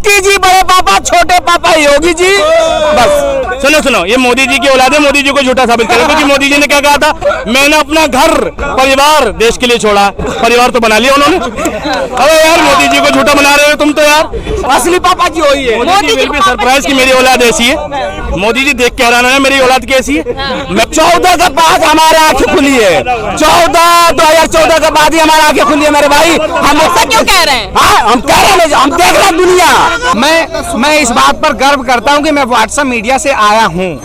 मोदी जी बड़े पापा, छोटे पापा योगी जी। बस सुनो, ये मोदी जी की औलाद है, मोदी जी को झूठा साबित करें, क्योंकि मोदी जी ने क्या कहा था, मैंने अपना घर परिवार देश के लिए छोड़ा, परिवार तो बना लिया उन्होंने। अरे यार मोदी जी को झूठा बना रहे हो तुम तो यार, असली पापा जी वही है। मोदी जी भी सरप्राइज की मेरी औलाद ऐसी है, मोदी जी देख के हैरान है मेरी औलाद कैसी है। मैं 14 के बाद हमारे आंखें खुली है, 2014 के बाद ही हमारी आंखें खुली है मेरे भाई। हम ऐसा क्यों कह रहे हैं? हाँ, हम कह रहे हैं, हम देख रहे हैं दुनिया। मैं इस बात पर गर्व करता हूं कि मैं व्हाट्सएप मीडिया से आया हूं।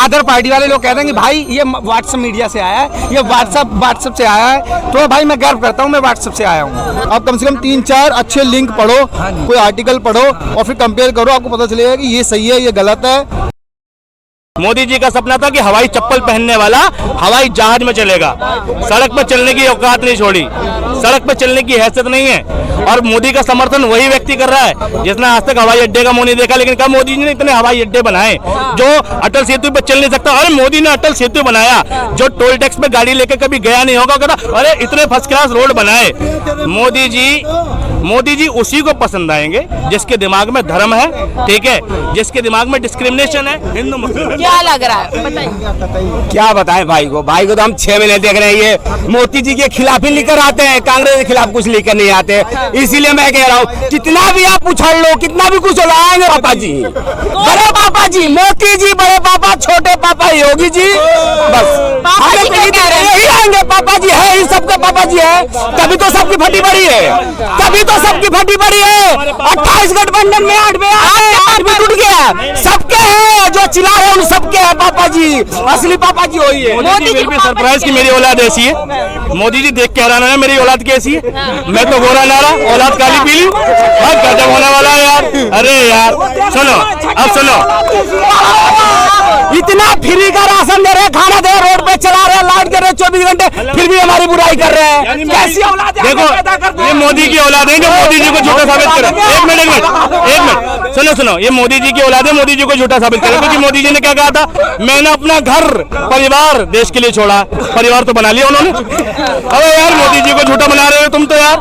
अदर पार्टी वाले लोग कहते हैं कि भाई ये व्हाट्सएप मीडिया से आया है, ये व्हाट्सएप से आया है, तो भाई मैं गर्व करता हूं मैं व्हाट्सएप से आया हूं। आप कम से कम 3-4 अच्छे लिंक पढ़ो, कोई आर्टिकल पढ़ो और फिर कंपेयर करो, आपको पता चलेगा कि ये सही है ये गलत है। मोदी जी का सपना था कि हवाई चप्पल पहनने वाला हवाई जहाज में चलेगा, सड़क पर चलने की औकात नहीं छोड़ी, सड़क पर चलने की हैसियत नहीं है। और मोदी का समर्थन वही व्यक्ति कर रहा है जिसने आज तक हवाई अड्डे का मुंह नहीं देखा, लेकिन कब मोदी जी ने इतने हवाई अड्डे बनाए जो अटल सेतु पे चल नहीं सकता। अरे मोदी ने अटल सेतु बनाया जो टोल टैक्स पे गाड़ी लेकर कभी गया नहीं होगा, कहता अरे इतने फर्स्ट क्लास रोड बनाए। मोदी जी उसी को पसंद आएंगे जिसके दिमाग में धर्म है, ठीक है, जिसके दिमाग में डिस्क्रिमिनेशन है हिंदू मुस्लिम। क्या लग रहा है बताइए? क्या बताएं भाई को तो हम 6 महीने देख रहे हैं, ये मोदी जी के खिलाफ ही लेकर आते हैं, कांग्रेस के खिलाफ कुछ लेकर नहीं आते। इसीलिए मैं कह रहा हूँ जितना भी आप उछाल लो, कितना भी कुछ लाएंगे पापा जी, बड़े पापा जी, मोदी जी बड़े पापा, छोटे पापा योगी जी। बस यही आएंगे, पापा जी है, इन सबके पापा जी है, तभी तो सबकी फटी पड़ी है, तभी तो सबकी फटी पड़ी है। 28 गठबंधन में 8 भी टूट गया, सबके है, जो चिल्ला रहे उन सबके है पापा जी, असली पापा जी वही है। मोदी जी भी सरप्राइज की मेरी औलाद ऐसी है, मोदी जी देख के हैरान है मेरी औलाद कैसी है। मैं तो गोरा नारा, औलाद काली पीली, गजब होने वाला है यार। अरे यार सुनो, अब सुनो, इतना फ्री का राशन दे रहे, खाना दे, रोड पे चला रहे, लाइट दे रहे 24 घंटे, फिर भी हमारी बुराई कर रहे हैं। कैसी औलाद है? देखो ये मोदी की औलाद है जो मोदी जी को झूठा साबित करे। एक मिनट सुनो, ये मोदी जी की औलाद है, मोदी जी को झूठा साबित करे, क्योंकि मोदी जी ने क्या कहा था, मैंने अपना घर परिवार देश के लिए छोड़ा, परिवार तो बना लिया उन्होंने। अरे यार मोदी जी को झूठा बना रहे हो तुम तो यार,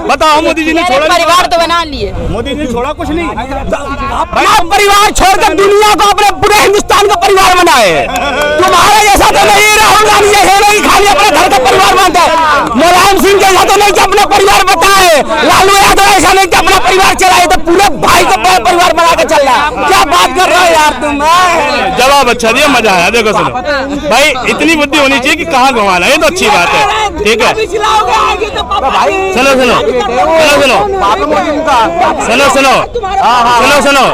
बताओ मोदी जी ने छोड़ा, परिवार तो बना लिए, मोदी जी ने छोड़ा कुछ नहीं। परिवार छोड़कर दुनिया को, अपने पूरे हिंदुस्तान का परिवार बनाए। तुम्हारे जैसा तो नहीं, राहुल गांधी जैसा नहीं, खाली अपने घर का परिवार बनता है। मुलायम सिंह जैसा तो नहीं कि अपना परिवार बताए, लालू यादव ऐसा नहीं कि अपना परिवार चलाए, तो पूरे भाई का परिवार बना के चल रहा है। क्या बात कर रहे हो यार तुम? जवाब अच्छा दिया, मजा आया। देखो सुनो भाई, इतनी बुद्धि होनी चाहिए कि कहाँ घुमाना, ये तो अच्छी बात है, ठीक है। सुनो,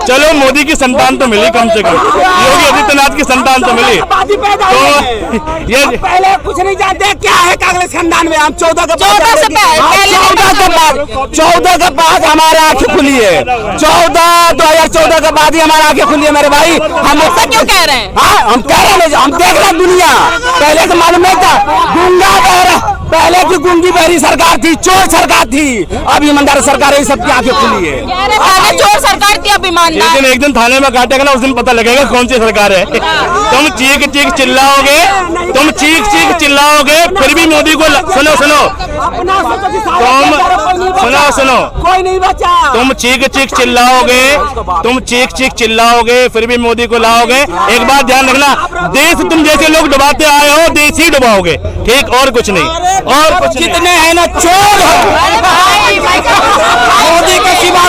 चलो मोदी की संतान तो मिली, कम से कम योगी आदित्यनाथ की संतान तो मिली। तो ये पहले कुछ नहीं जानते क्या है कांग्रेस खानदान में। हम 14 के बाद हमारे आंखें खुली है, 2014 के बाद ही हमारी आंखें खुली है मेरे भाई। हम ऐसा क्यों कह रहे हैं? हाँ, हम कह रहे हैं, हम देख रहे हैं दुनिया। पहले तो मालूम नहीं था, गूंगा बहरा, पहले की गूंगी बहरी सरकार थी, चोर सरकार थी, अब ईमानदार सरकार है, सबकी आंखें खुली है। चोर सरकार थी, अब ईमानदार। एक दिन थाने में काटेगा ना, उस दिन पता लगेगा कौन सी सरकार है। तुम चीख चिल्लाओगे, फिर भी मोदी को सुनो, कोई नहीं बचा। तुम चीख चिल्लाओगे, फिर भी मोदी को लाओगे। एक बात ध्यान रखना, देश तुम जैसे लोग डुबाते आए हो, देश ही डुबाओगे, ठीक, और कुछ नहीं। और कुछ जितने हैं ना चोर मोदी के सिवा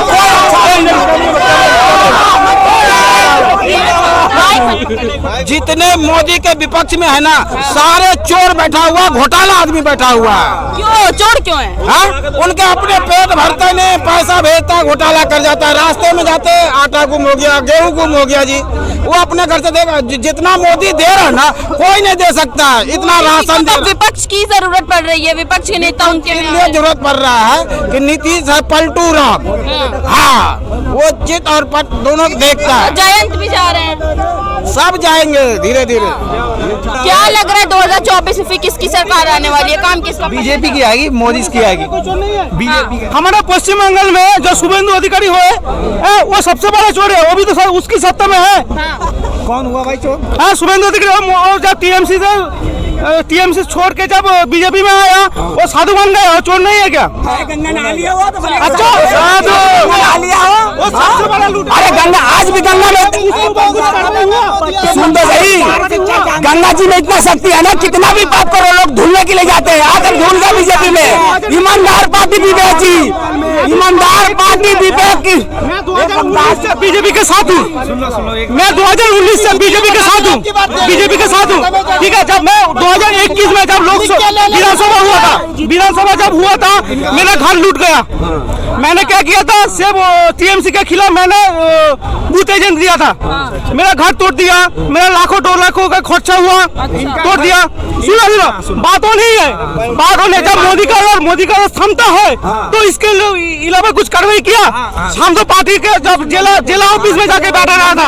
जितने मोदी के विपक्ष में है ना, सारे चोर बैठा हुआ, घोटाला आदमी बैठा हुआ है। क्यों चोर क्यों है? हाँ, उनके अपने पेट भरते नहीं, पैसा भेजता, घोटाला कर जाता है। रास्ते में जाते आटा गुम हो गया, गेहूं गुम हो गया जी, वो अपने घर से देगा। जितना मोदी दे रहा है ना, कोई नहीं दे सकता इतना राशन। तो विपक्ष की जरूरत पड़ रही है, विपक्ष के नेता उनके लिए जरूरत पड़ रहा है कि नीतीश है पलटू राम। हाँ, वो चित और पट दोनों देखता है। जयंत भी जा रहे हैं, सब जाएंगे धीरे धीरे। क्या लग रहा है 2024 में किसकी सरकार आने वाली है? काम किसका? बीजेपी की आएगी, मोदी की आएगी, बीजेपी की। हमारे पश्चिम बंगाल में जो शुभेंदु अधिकारी हुए, वो सबसे बड़ा चोर है, वो भी तो उसकी सत्ता में है। कौन हुआ भाई चोर? हाँ, शुभेंदु अधिकारी, टीएमसी से टीएमसी छोड़ के जब बीजेपी में आया वो साधु बन गया, वो चोर नहीं है क्या? अच्छा साधु वो सबसे बड़ा लूट। अरे गंगा आज भी गंगा में सुन तो सही, गंगा जी में इतना शक्ति है ना, कितना भी पाप करो लोग धुलने के लिए जाते हैं, आकर धुल गए बीजेपी में। ईमानदार पार्टी विवेक जी, ईमानदार पार्टी विवेक की। मैं 2019 से बीजेपी के साथ हूँ, मैं 2019 से बीजेपी के साथ हूँ, बीजेपी के साथ हूँ। ठीक है, जब मैं 2021 में जब विधानसभा हुआ था, विधानसभा जब हुआ था मेरा घर लूट गया। मैंने क्या किया था, सिर्फ टीएमसी के खिलाफ मैंने बूथ एजेंट दिया था, मेरा घर तोड़ दिया, मेरा लाखों 2 लाखों का खर्चा हुआ, तोड़ दिया। सुनो बातों नहीं है, बातों नहीं। जब मोदी का क्षमता है तो इसके अलावा कुछ कार्रवाई किया। हम तो पार्टी के जब जिला ऑफिस में जाके बैठा रहा था,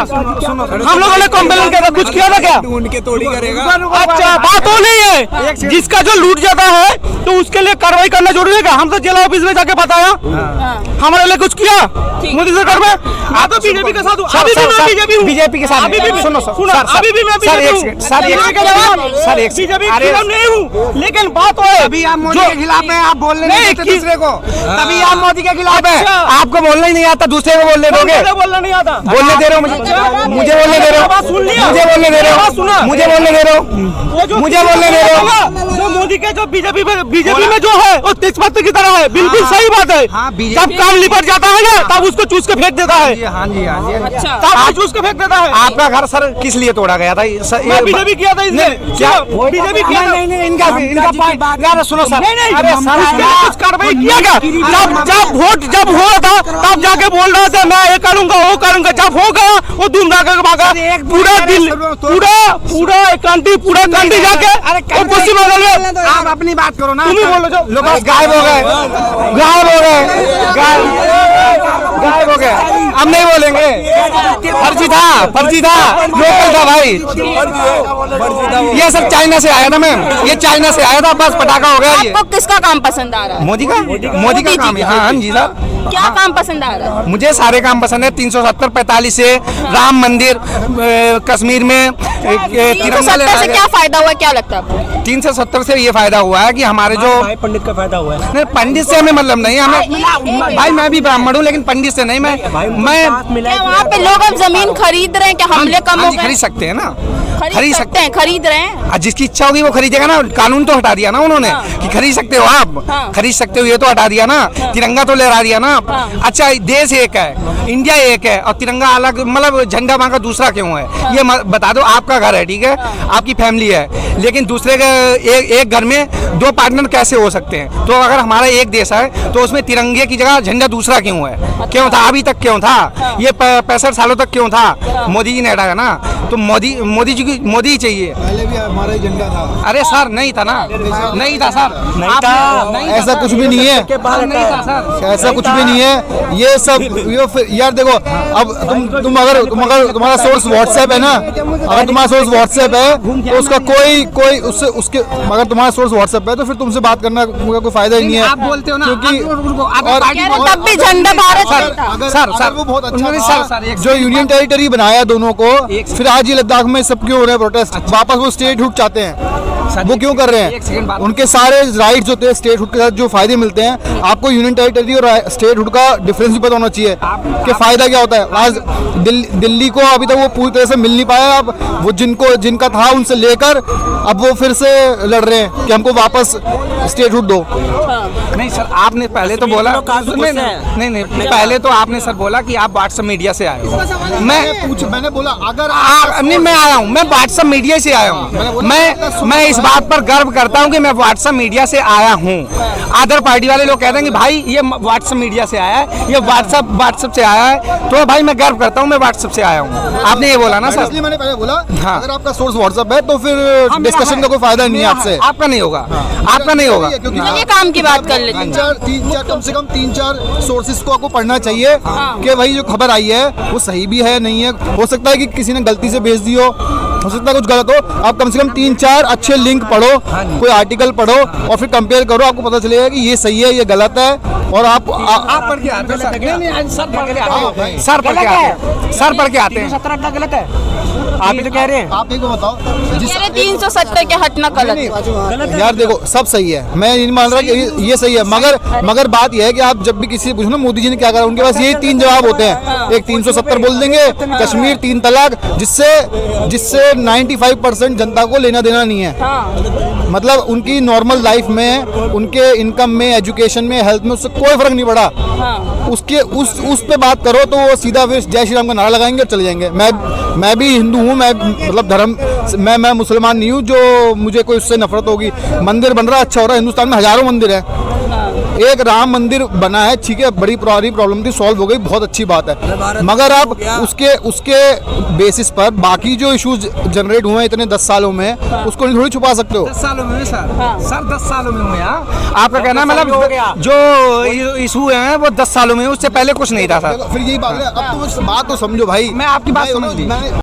हम लोगों ने कंप्लेन किया था, कुछ किया था क्या? उनके तोड़ी करेगा। अच्छा बातों नहीं है, जिसका जो लूट जाता है तो उसके लिए कार्रवाई करना जरूरी है। हम तो जिला ऑफिस में जाके बताया, हमारे लिए कुछ किया मोदी सरकार में। आप तो बीजेपी के साथ हूँ, अभी भी मैं बीजेपी हूँ, बीजेपी के साथ। अभी भी सुनो अभी भी मैं बीजेपी हूँ, बीजेपी के खिलाफ नहीं हूँ। लेकिन बात है अभी आप मोदी के खिलाफ में आप बोलने नहीं देते दूसरे को, तभी आप मोदी के खिलाफ है। आपको बोलना ही नहीं आता, दूसरे को बोलने दोगे? बोलना नहीं आता, बोलने दे रहे हो मुझे बोलने दे रहे हो, मुझे बोलने दे रहे हो, मुझे बोलने दे रहे हो, मुझे बोलने दे रहे हो। जो मोदी के जो बीजेपी में जो है वो तेजपत्ते की तरह है, बिल्कुल सही बात है। जब काम निपट जाता है ना तब उसको चूस के फेंक देता है। हाँ जी, हाँ जी। तब चूस के फेंक देता है। आपका घर सर किस लिए तोड़ा गया था? मैं बीजेपी किया था इसने, क्या बीजेपी किया था? इनका सुनो सर, अरे सर कुछ कार्रवाई किया क्या? जब हुआ था तब जाके बोल रहा था मैं ये करूंगा वो करूंगा, जब हो गया वो धूम धाका भागा। पूरा दिल्ली पूरा कंट्री जाके पश्चिम बंगाल में। आप अपनी बात करो ना, तुम ही बोलो जो लोग गायब हो गए, गायब हो गए, अब नहीं बोलेंगे। फर्जी था, लोकल था भाई। ये सब चाइना से आया था मैम, ये चाइना से आया था, बस पटाखा हो गया ये। आपको किसका काम पसंद आ रहा है? मोदी का काम है। हाँ जी साहब, क्या काम पसंद आ रहा है? मुझे सारे काम पसंद है। 370 45 से राम मंदिर, कश्मीर में तिरंगा 370 से क्या फायदा हुआ, क्या लगता है आपको? 370 से ये फायदा हुआ है कि हमारे जो पंडित का फायदा हुआ है। नहीं, पंडित से हमें मतलब नहीं, हमें भाई मैं भी ब्राह्मण हूँ लेकिन पंडित से नहीं। मैं क्या वहाँ पे लोग अब जमीन खरीद रहे हैं? क्या हमले कम हो गए? खरीद सकते हैं ना, खरीद सकते हैं, खरीद रहे हैं। जिसकी इच्छा होगी वो खरीदेगा ना। कानून तो हटा दिया ना उन्होंने कि खरीद सकते हो आप, खरीद सकते हो, ये तो हटा दिया ना। तिरंगा तो लहरा दिया ना। अच्छा देश एक है, इंडिया एक है और तिरंगा अलग, मतलब झंडा वहाँ का दूसरा क्यों है? ये बता दो। आपका घर है, ठीक है, आपकी फैमिली है, लेकिन दूसरे के एक घर में 2 पार्टनर कैसे हो सकते हैं? तो अगर हमारा एक देश है तो उसमें तिरंगे की जगह झंडा दूसरा क्यों है? क्यों था अभी तक, क्यों था ये 65 सालों तक क्यों था? मोदी जी ने हटाया ना, तो मोदी जी की मोदी ही चाहिए। पहले भी हमारा एजेंडा था। अरे सर नहीं था ना, नहीं था सर, नहीं था, ऐसा कुछ भी नहीं है, नहीं था सर, ऐसा कुछ भी नहीं है। ये सब यार देखो, अब तुम अगर तुम्हारा सोर्स व्हाट्सएप है ना, अगर तुम्हारा सोर्स व्हाट्सएप है तो उसका कोई उसके अगर तुम्हारा सोर्स व्हाट्सएप है तो फिर तुमसे बात करना कोई फायदा ही नहीं है। आप बोलते हो ना, क्योंकि तब भी झंडा भारत सर वो बहुत अच्छा था जो यूनियन टेरिटरी बनाया दोनों को, फिर आज ये लद्दाख में सब क्यों हो रहे हैं प्रोटेस्ट? वापस वो स्टेटहुड चाहते हैं, वो क्यों कर रहे हैं? उनके सारे राइट्स होते हैं स्टेटहुड के साथ, जो फायदे मिलते हैं। आपको यूनियन टेरिटरी और स्टेटहुड का डिफरेंस भी पता होना चाहिए कि फायदा क्या होता है। आज दिल्ली को अभी तक वो पूरी तरह से मिल नहीं पाया। अब वो जिनका था उनसे लेकर अब वो फिर से लड़ रहे हैं कि हमको वापस स्टेटहुड दो। नहीं सर, आपने पहले तो बोला, नहीं पहले तो आपने सर बोला कि आप व्हाट्सएप मीडिया से आए हो। मैंने बोला अगर नहीं, मैं आया हूँ, मैं व्हाट्सएप मीडिया से आया हूँ। मैं इस बात पर गर्व करता हूँ कि मैं व्हाट्सएप मीडिया से आया हूँ। अदर पार्टी वाले लोग कहते हैं कि भाई ये व्हाट्सएप मीडिया से आया है, ये व्हाट्सएप से आया है, तो भाई मैं गर्व करता हूँ मैं व्हाट्सएप से आया हूँ। आपने ये बोला ना सर, इसलिए मैंने पहले बोला हाँ। अगर आपका सोर्स व्हाट्सएप है तो फिर डिस्कशन का कोई फायदा नहीं है आपसे। आपका नहीं होगा, आपका नहीं होगा। चलिए काम की बात कर लेते हैं। तीन चार कम से कम 3-4 सोर्सेज को आपको पढ़ना चाहिए कि भाई जो खबर आई है वो सही भी है नहीं है। हो सकता है कि किसी ने गलती से भेज दी हो सकता है कुछ गलत हो। आप कम से कम 3-4 अच्छे लिंक पढ़ो, कोई आर्टिकल पढ़ो और फिर कंपेयर करो, आपको पता चलेगा कि ये सही है ये गलत है। और आप पढ़ के आते हैं सर, सर पढ़ के आते हैं, सर पढ़ के आते हैं। 17-18 गलत है। आप ही तो कह रहे हैं। आप एक को बताओ जिस 370 के हटना गलत। यार देखो सब सही है, मैं ये नहीं मान रहा कि ये सही है, मगर बात यह है कि आप जब भी किसी से पूछो ना मोदी जी ने क्या करा, उनके पास यही 3 जवाब होते हैं। एक 370 बोल देंगे, कश्मीर 3 तलाक, जिससे 95% जनता को लेना देना नहीं है। मतलब उनकी नॉर्मल लाइफ में, उनके इनकम में, एजुकेशन में, हेल्थ में उससे कोई फर्क नहीं पड़ा। उसके उस पे बात करो तो वो सीधा फिर जय श्री राम का नारा लगाएंगे और चले जाएंगे। मैं भी हिंदू हूँ, मैं मतलब धर्म मैं मुसलमान नहीं हूँ जो मुझे कोई उससे नफरत होगी। मंदिर बन रहा है, अच्छा हो रहा है, हिंदुस्तान में हजारों मंदिर है। एक राम मंदिर बना है, ठीक है, बड़ी प्रॉब्लम थी, सॉल्व हो गई, बहुत अच्छी बात है। मगर अब उसके बेसिस पर बाकी जो इश्यूज जनरेट हुए हैं इतने 10 सालों में, उसको नहीं थोड़ी छुपा सकते हो। 10 सालों में सर 10 सालों में हुए। आपका कहना मतलब जो इशू है वो 10 सालों में, उससे पहले कुछ नहीं था सर। फिर यही बात है, अब तो बात तो समझो भाई। मैं आपकी बात समझ ली।